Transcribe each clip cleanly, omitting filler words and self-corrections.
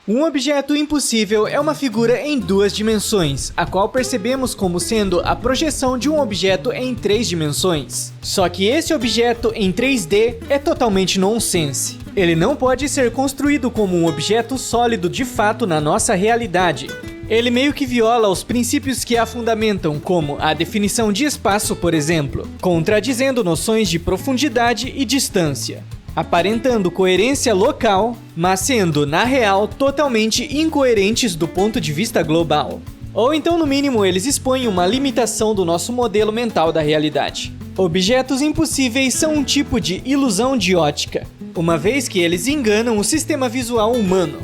Um objeto impossível é uma figura em duas dimensões, a qual percebemos como sendo a projeção de um objeto em três dimensões. Só que esse objeto em 3D é totalmente nonsense. Ele não pode ser construído como um objeto sólido de fato na nossa realidade. Ele meio que viola os princípios que a fundamentam, como a definição de espaço, por exemplo, contradizendo noções de profundidade e distância, aparentando coerência local, mas sendo, na real, totalmente incoerentes do ponto de vista global. Ou então, no mínimo, eles expõem uma limitação do nosso modelo mental da realidade. Objetos impossíveis são um tipo de ilusão de ótica, uma vez que eles enganam o sistema visual humano,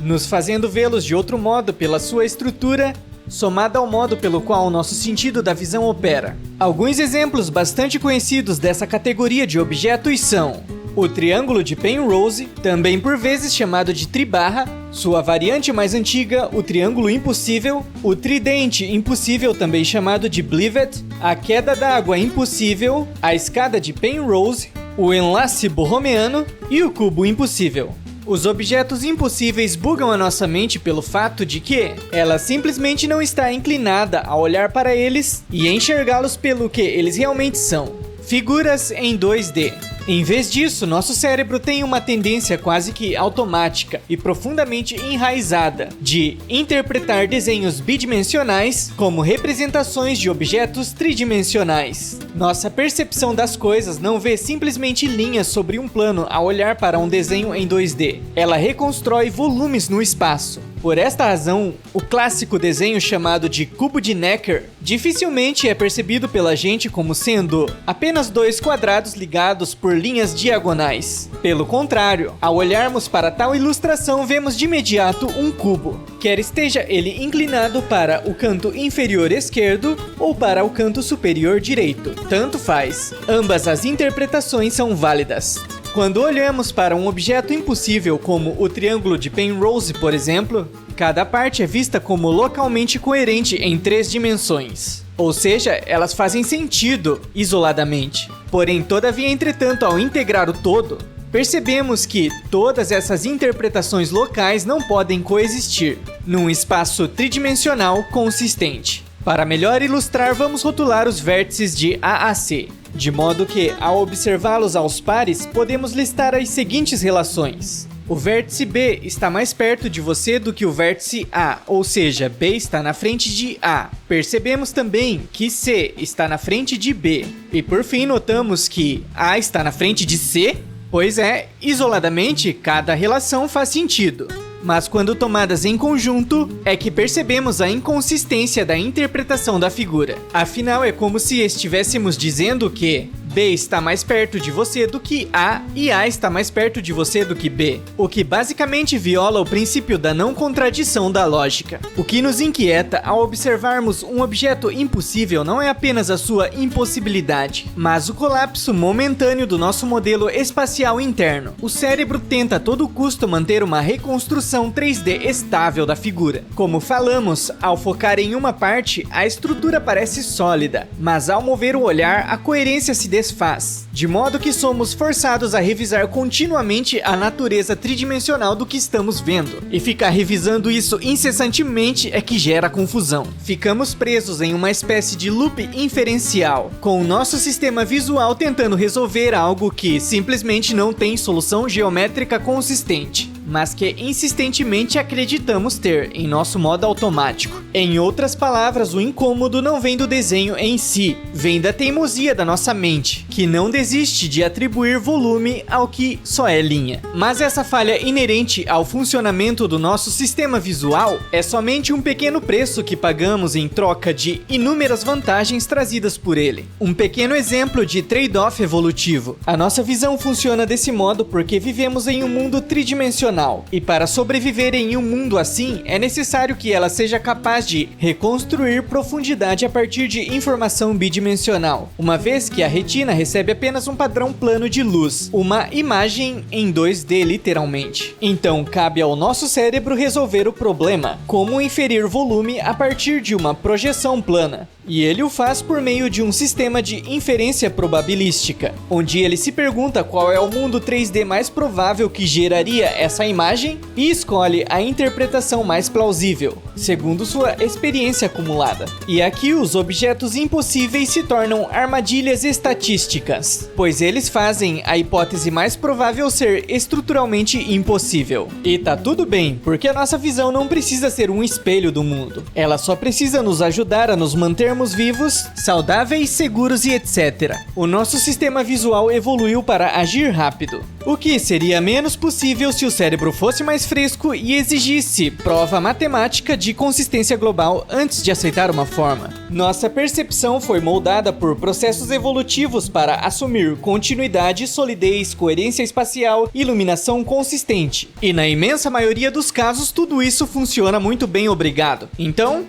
nos fazendo vê-los de outro modo pela sua estrutura, somada ao modo pelo qual o nosso sentido da visão opera. Alguns exemplos bastante conhecidos dessa categoria de objetos são o triângulo de Penrose, também por vezes chamado de tribarra, sua variante mais antiga, o triângulo impossível, o tridente impossível, também chamado de Blivet, a queda d'água impossível, a escada de Penrose, o enlace borromeano e o cubo impossível. Os objetos impossíveis bugam a nossa mente pelo fato de que ela simplesmente não está inclinada a olhar para eles e enxergá-los pelo que eles realmente são: figuras em 2D. Em vez disso, nosso cérebro tem uma tendência quase que automática e profundamente enraizada de interpretar desenhos bidimensionais como representações de objetos tridimensionais. Nossa percepção das coisas não vê simplesmente linhas sobre um plano ao olhar para um desenho em 2D. Ela reconstrói volumes no espaço. Por esta razão, o clássico desenho chamado de cubo de Necker dificilmente é percebido pela gente como sendo apenas dois quadrados ligados por linhas diagonais. Pelo contrário, ao olharmos para tal ilustração, vemos de imediato um cubo, quer esteja ele inclinado para o canto inferior esquerdo ou para o canto superior direito. Tanto faz, ambas as interpretações são válidas. Quando olhamos para um objeto impossível como o triângulo de Penrose, por exemplo, cada parte é vista como localmente coerente em três dimensões. Ou seja, elas fazem sentido isoladamente. Porém, todavia, entretanto, ao integrar o todo, percebemos que todas essas interpretações locais não podem coexistir num espaço tridimensional consistente. Para melhor ilustrar, vamos rotular os vértices de A a C, de modo que, ao observá-los aos pares, podemos listar as seguintes relações. O vértice B está mais perto de você do que o vértice A, ou seja, B está na frente de A. Percebemos também que C está na frente de B. E por fim, notamos que A está na frente de C? Pois é, isoladamente, cada relação faz sentido. Mas quando tomadas em conjunto, é que percebemos a inconsistência da interpretação da figura. Afinal, é como se estivéssemos dizendo que B está mais perto de você do que A e A está mais perto de você do que B, o que basicamente viola o princípio da não contradição da lógica. O que nos inquieta ao observarmos um objeto impossível não é apenas a sua impossibilidade, mas o colapso momentâneo do nosso modelo espacial interno. O cérebro tenta a todo custo manter uma reconstrução 3D estável da figura. Como falamos, ao focar em uma parte, a estrutura parece sólida, mas ao mover o olhar, a coerência se desfaz, de modo que somos forçados a revisar continuamente a natureza tridimensional do que estamos vendo. E ficar revisando isso incessantemente é que gera confusão. Ficamos presos em uma espécie de loop inferencial, com o nosso sistema visual tentando resolver algo que simplesmente não tem solução geométrica consistente, mas que insistentemente acreditamos ter em nosso modo automático. Em outras palavras, o incômodo não vem do desenho em si, vem da teimosia da nossa mente, que não desiste de atribuir volume ao que só é linha. Mas essa falha inerente ao funcionamento do nosso sistema visual é somente um pequeno preço que pagamos em troca de inúmeras vantagens trazidas por ele. Um pequeno exemplo de trade-off evolutivo. A nossa visão funciona desse modo porque vivemos em um mundo tridimensional, e para sobreviver em um mundo assim, é necessário que ela seja capaz de reconstruir profundidade a partir de informação bidimensional, uma vez que a retina recebe apenas um padrão plano de luz, uma imagem em 2D literalmente. Então, cabe ao nosso cérebro resolver o problema, como inferir volume a partir de uma projeção plana. E ele o faz por meio de um sistema de inferência probabilística, onde ele se pergunta qual é o mundo 3D mais provável que geraria essa imagem e escolhe a interpretação mais plausível, segundo sua experiência acumulada. E aqui os objetos impossíveis se tornam armadilhas estatísticas, pois eles fazem a hipótese mais provável ser estruturalmente impossível. E tá tudo bem, porque a nossa visão não precisa ser um espelho do mundo. Ela só precisa nos ajudar a nos mantermos vivos, saudáveis, seguros e etc. O nosso sistema visual evoluiu para agir rápido, o que seria menos possível se o cérebro fosse mais fresco e exigisse prova matemática de consistência global antes de aceitar uma forma. Nossa percepção foi moldada por processos evolutivos para assumir continuidade, solidez, coerência espacial e iluminação consistente. E na imensa maioria dos casos, tudo isso funciona muito bem, obrigado. Então,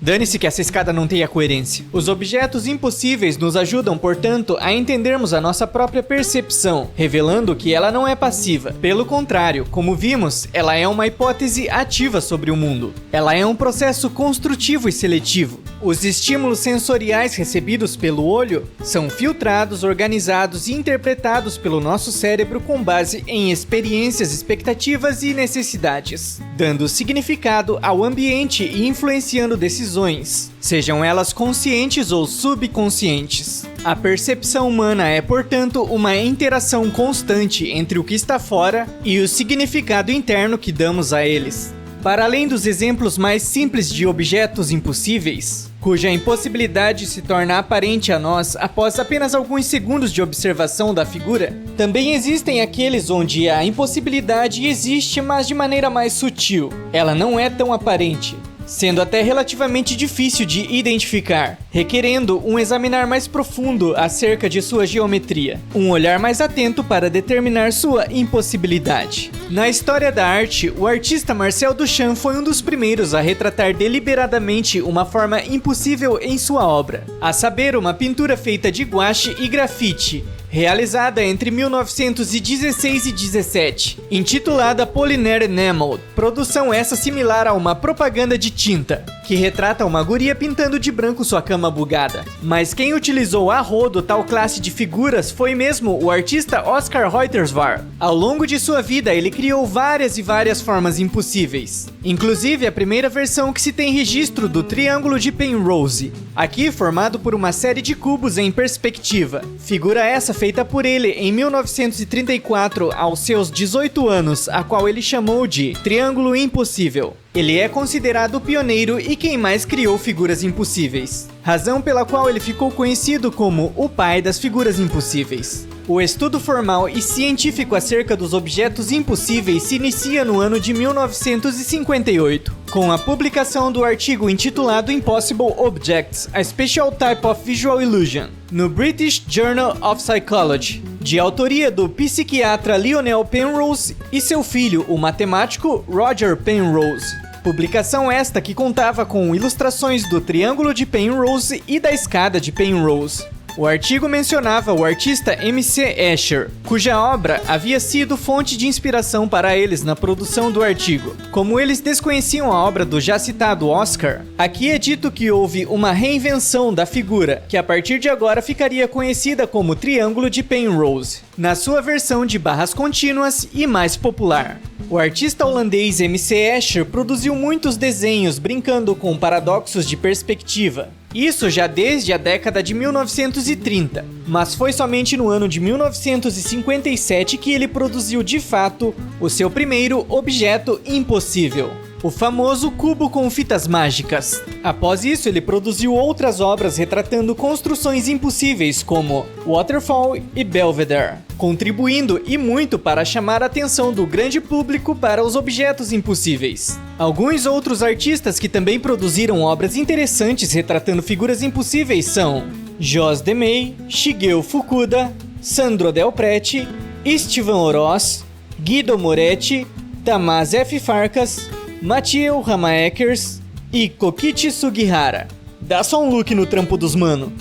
dane-se que essa escada não tenha coerência. Os objetos impossíveis nos ajudam, portanto, a entendermos a nossa própria percepção, revelando que ela não é passiva. Pelo contrário, como vimos, ela é uma hipótese ativa sobre o mundo. Ela é um processo construtivo e seletivo. Os estímulos sensoriais recebidos pelo olho são filtrados, organizados e interpretados pelo nosso cérebro com base em experiências, expectativas e necessidades, dando significado ao ambiente e influenciando decisões, sejam elas conscientes ou subconscientes. A percepção humana é, portanto, uma interação constante entre o que está fora e o significado interno que damos a eles. Para além dos exemplos mais simples de objetos impossíveis, cuja impossibilidade se torna aparente a nós após apenas alguns segundos de observação da figura, também existem aqueles onde a impossibilidade existe, mas de maneira mais sutil. Ela não é tão aparente, sendo até relativamente difícil de identificar, requerendo um examinar mais profundo acerca de sua geometria, um olhar mais atento para determinar sua impossibilidade. Na história da arte, o artista Marcel Duchamp foi um dos primeiros a retratar deliberadamente uma forma impossível em sua obra, a saber, uma pintura feita de guache e grafite, realizada entre 1916 e 17, intitulada Apollinaire Enamel, produção essa similar a uma propaganda de tinta, que retrata uma guria pintando de branco sua cama bugada. Mas quem utilizou a rodo tal classe de figuras foi mesmo o artista Oscar Reuterswärd. Ao longo de sua vida, ele criou várias e várias formas impossíveis, inclusive a primeira versão que se tem registro do Triângulo de Penrose, aqui formado por uma série de cubos em perspectiva, figura essa feita por ele em 1934 aos seus 18 anos, a qual ele chamou de Triângulo Impossível. Ele é considerado o pioneiro e quem mais criou figuras impossíveis, razão pela qual ele ficou conhecido como o pai das figuras impossíveis. O estudo formal e científico acerca dos objetos impossíveis se inicia no ano de 1958, com a publicação do artigo intitulado Impossible Objects: A Special Type of Visual Illusion, no British Journal of Psychology, de autoria do psiquiatra Lionel Penrose e seu filho, o matemático Roger Penrose. Publicação esta que contava com ilustrações do Triângulo de Penrose e da Escada de Penrose. O artigo mencionava o artista M.C. Escher, cuja obra havia sido fonte de inspiração para eles na produção do artigo. Como eles desconheciam a obra do já citado Oscar, aqui é dito que houve uma reinvenção da figura, que a partir de agora ficaria conhecida como Triângulo de Penrose, na sua versão de barras contínuas e mais popular. O artista holandês M.C. Escher produziu muitos desenhos brincando com paradoxos de perspectiva. Isso já desde a década de 1930, mas foi somente no ano de 1957 que ele produziu de fato o seu primeiro objeto impossível, o famoso cubo com fitas mágicas. Após isso, ele produziu outras obras retratando construções impossíveis como Waterfall e Belvedere, contribuindo e muito para chamar a atenção do grande público para os objetos impossíveis. Alguns outros artistas que também produziram obras interessantes retratando figuras impossíveis são Jos de May, Shigeo Fukuda, Sandro Del Prete, Istvan Oroz, Guido Moretti, Tamás F. Farkas, Mathieu Ramaekers e Kokichi Sugihara. Dá só um look no trampo dos mano.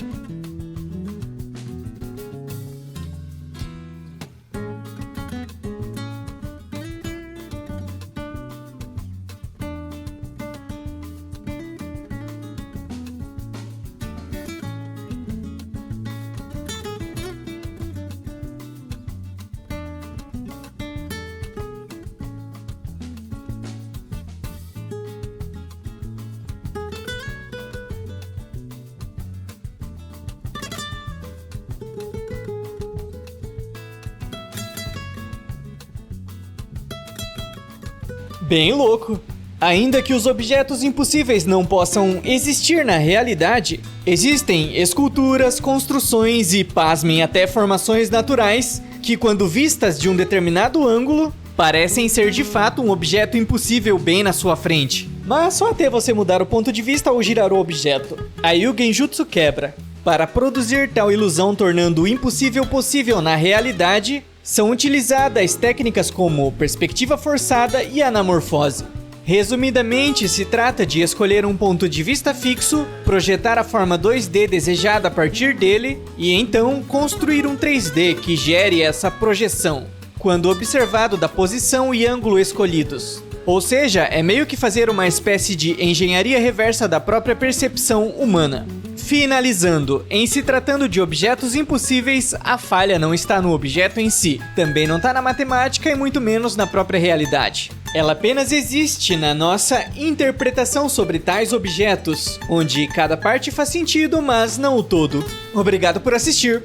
Bem louco. Ainda que os objetos impossíveis não possam existir na realidade, existem esculturas, construções e, pasmem, até formações naturais que, quando vistas de um determinado ângulo, parecem ser de fato um objeto impossível bem na sua frente. Mas só até você mudar o ponto de vista ou girar o objeto. Aí o Genjutsu quebra. Para produzir tal ilusão tornando o impossível possível na realidade, são utilizadas técnicas como perspectiva forçada e anamorfose. Resumidamente, se trata de escolher um ponto de vista fixo, projetar a forma 2D desejada a partir dele e então construir um 3D que gere essa projeção, quando observado da posição e ângulo escolhidos. Ou seja, é meio que fazer uma espécie de engenharia reversa da própria percepção humana. Finalizando, em se tratando de objetos impossíveis, a falha não está no objeto em si, também não está na matemática e muito menos na própria realidade. Ela apenas existe na nossa interpretação sobre tais objetos, onde cada parte faz sentido, mas não o todo. Obrigado por assistir!